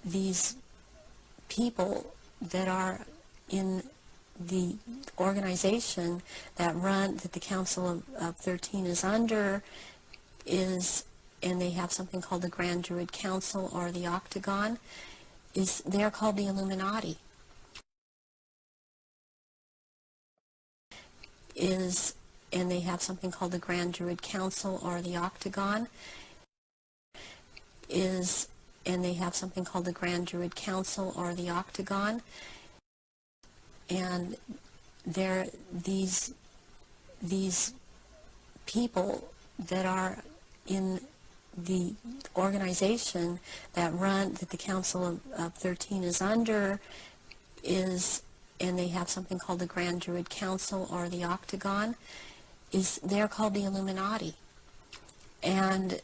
these people that are in the organization that the Council of 13 is under and they have something called the Grand Druid Council or the Octagon, they're called the Illuminati. And they have something called the Grand Druid Council or the Octagon, and they have something called the Grand Druid Council or the Octagon, and they're these people that are in the organization that the Council of 13 is under and they have something called the Grand Druid Council or the Octagon, they're called the Illuminati. And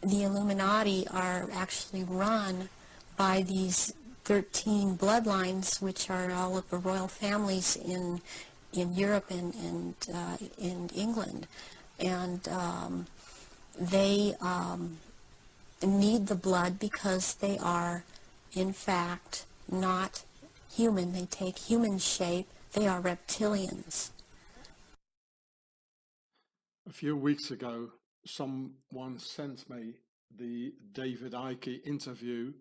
the Illuminati are actually run by these 13 bloodlines, which are all of the royal families in Europe and in England. And they need the blood because they are, in fact, not human. They take human shape. They are reptilians. A few weeks ago, someone sent me the David Icke interview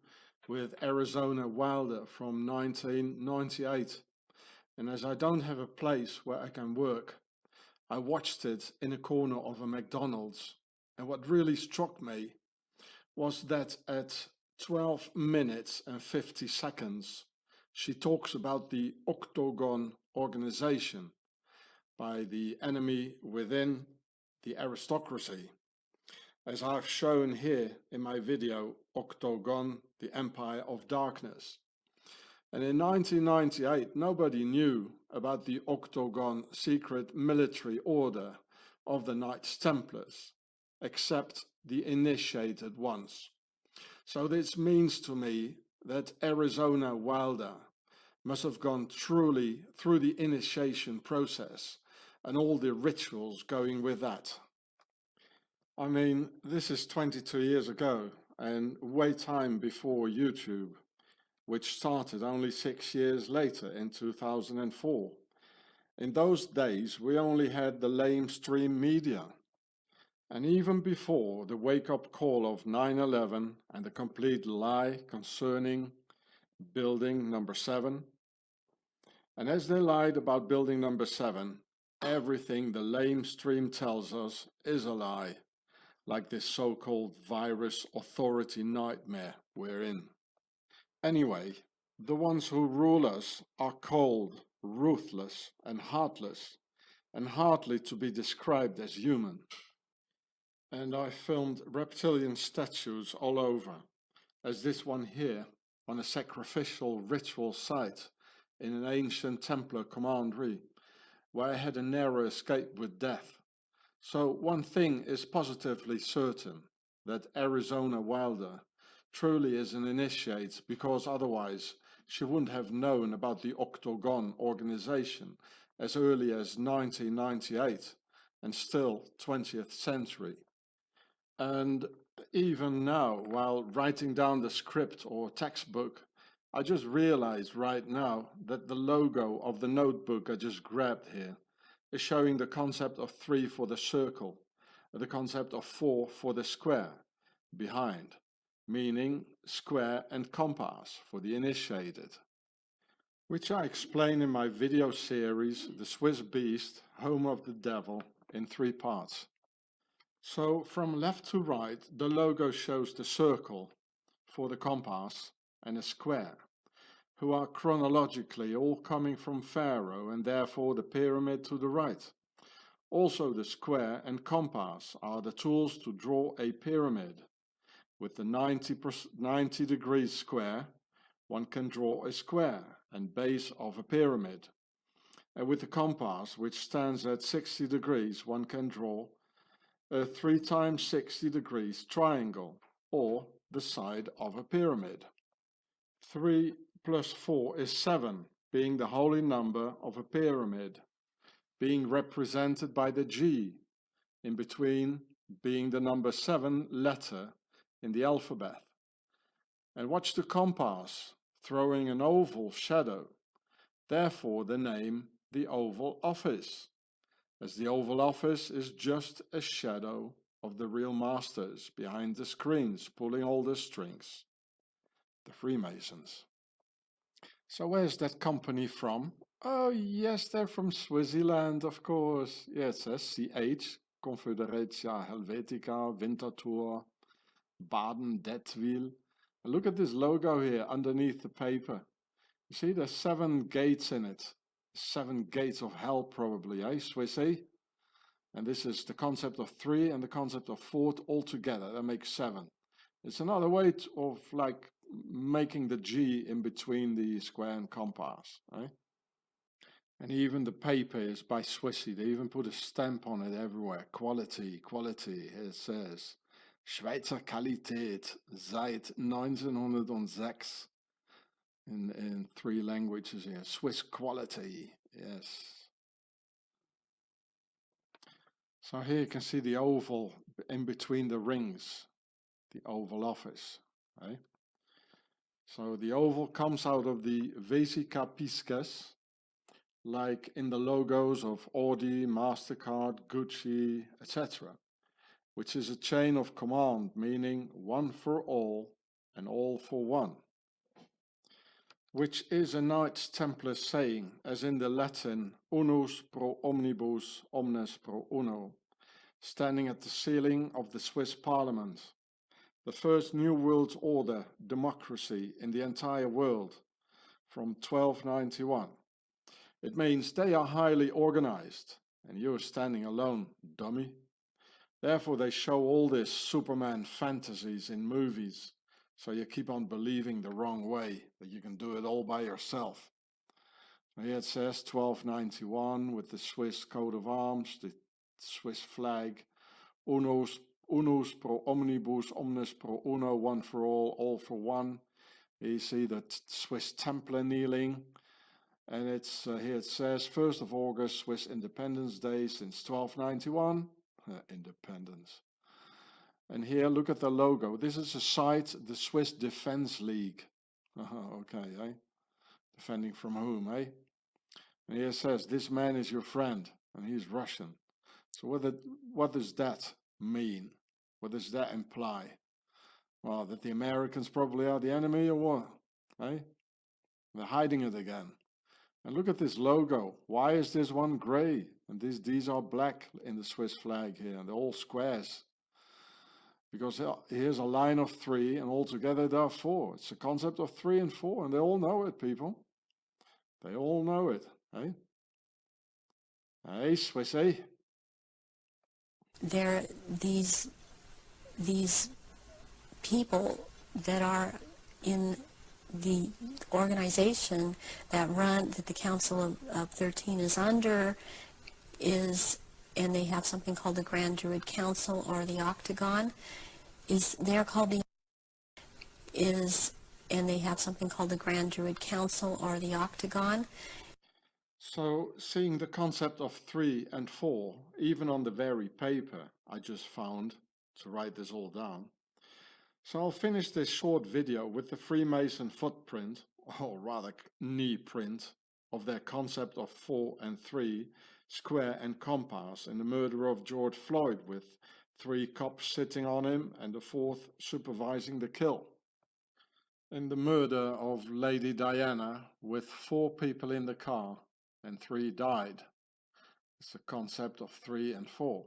with Arizona Wilder from 1998. And as I don't have a place where I can work, I watched it in a corner of a McDonald's. And what really struck me was that at 12 minutes and 50 seconds, she talks about the Octagon organization by the enemy within the aristocracy. As I've shown here in my video, Oktogon, the Empire of Darkness. And in 1998, nobody knew about the Oktogon secret military order of the Knights Templars, except the initiated ones. So this means to me that Arizona Wilder must have gone truly through the initiation process and all the rituals going with that. I mean, this is 22 years ago and way time before YouTube, which started only 6 years later in 2004. In those days, we only had the lamestream media. And even before the wake-up call of 9/11 and the complete lie concerning building number 7, and as they lied about building number 7, everything the lamestream tells us is a lie, like this so-called virus authority nightmare we're in. Anyway, the ones who rule us are cold, ruthless, and heartless, and hardly to be described as human. And I filmed reptilian statues all over, as this one here on a sacrificial ritual site in an ancient Templar commandery, where I had a narrow escape with death. So one thing is positively certain, that Arizona Wilder truly is an initiate, because otherwise she wouldn't have known about the Octagon organization as early as 1998 and still 20th century. And even now, while writing down the script or textbook, I just realized right now that the logo of the notebook I just grabbed here is showing the concept of 3 for the circle, the concept of 4 for the square behind, meaning square and compass for the initiated, which I explain in my video series, The Swiss Beast, Home of the Devil, in 3 parts. So from left to right, the logo shows the circle for the compass and a square, who are chronologically all coming from Pharaoh and therefore the pyramid to the right. Also the square and compass are the tools to draw a pyramid. With the 90 degrees square, one can draw a square and base of a pyramid. And with the compass, which stands at 60 degrees, one can draw a 3 times 60 degrees triangle, or the side of a pyramid. 3 plus 4 is 7, being the holy number of a pyramid, being represented by the G, in between being the number 7 letter in the alphabet. And watch the compass, throwing an oval shadow. Therefore the name, the Oval Office, as the Oval Office is just a shadow of the real masters behind the screens, pulling all the strings, the Freemasons. So where's that company from? Oh yes, they're from Swaziland, of course. Yeah, it says CH, Confederatia Helvetica, Winterthur, Baden-Dettwil. And look at this logo here underneath the paper. You see there's 7 gates in it. 7 gates of hell probably, eh, Swissy? And this is the concept of 3 and the concept of 4 all together. That makes 7. It's another way of like making the G in between the square and compass, eh? And even the paper is by Swissy. They even put a stamp on it everywhere. Quality, quality. Here it says Schweizer Qualität seit 1906. In 3 languages here. Swiss quality, yes. So here you can see the oval in between the rings, the Oval Office. Eh? So the oval comes out of the vesica pisces, like in the logos of Audi, MasterCard, Gucci, etc., which is a chain of command, meaning one for all and all for one, which is a Knights Templar saying, as in the Latin, unus pro omnibus, omnes pro uno, standing at the ceiling of the Swiss Parliament, the first New World Order democracy in the entire world from 1291. It means they are highly organized, and you're standing alone, dummy. Therefore they show all this Superman fantasies in movies, so you keep on believing the wrong way, that you can do it all by yourself. So here it says 1291 with the Swiss coat of arms, the Swiss flag, unus pro omnibus, omnes pro uno, one for all for one. Here you see the Swiss Templar kneeling, and it's here it says 1st of August, Swiss Independence Day since 1291, independence. And here, look at the logo. This is a site, the Swiss Defense League. Okay, eh? Defending from whom, eh? And here it says, this man is your friend, and he's Russian. So what does that mean? What does that imply? Well, that the Americans probably are the enemy or what? Eh? They're hiding it again. And look at this logo. Why is this one gray? And these are black in the Swiss flag here, and they're all squares. Because here's a line of 3, and altogether there are 4. It's a concept of 3 and 4, and they all know it, people. They all know it, eh? Hey, Swissy. There, these people that are in the organization that the Council of 13 is under and they have something called the Grand Druid Council or the Octagon, they're called and they have something called the Grand Druid Council or the Octagon. So seeing the concept of 3 and 4, even on the very paper I just found to write this all down. So I'll finish this short video with the Freemason footprint, or rather knee print, of their concept of 4 and 3, square and compass, in the murder of George Floyd, with 3 cops sitting on him and the 4th supervising the kill. In the murder of Lady Diana, with 4 people in the car and 3 died. It's the concept of 3 and 4.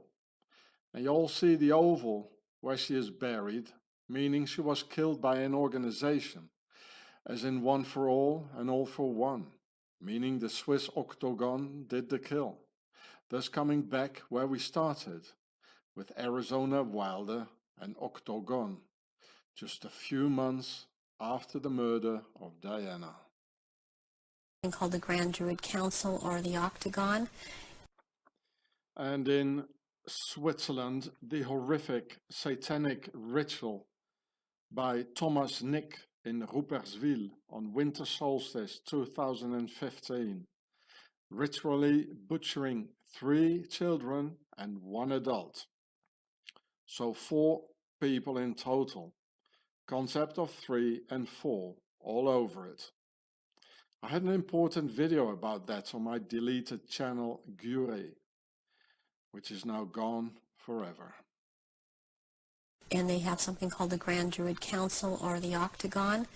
And you all see the oval where she is buried, meaning she was killed by an organization, as in one for all and all for one, meaning the Swiss Oktogon did the kill, thus coming back where we started, with Arizona Wilder and Oktogon, just a few months after the murder of Diana. Called the Grand Druid Council or the Octagon. And in Switzerland, the horrific satanic ritual by Thomas Nick in Rupperswil on winter solstice 2015, ritually butchering 3 children and 1 adult. So 4 people in total. concept of 3 and 4 all over it. I had an important video about that on my deleted channel Gure, which is now gone forever. And they have something called the Grand Druid Council or the Octagon,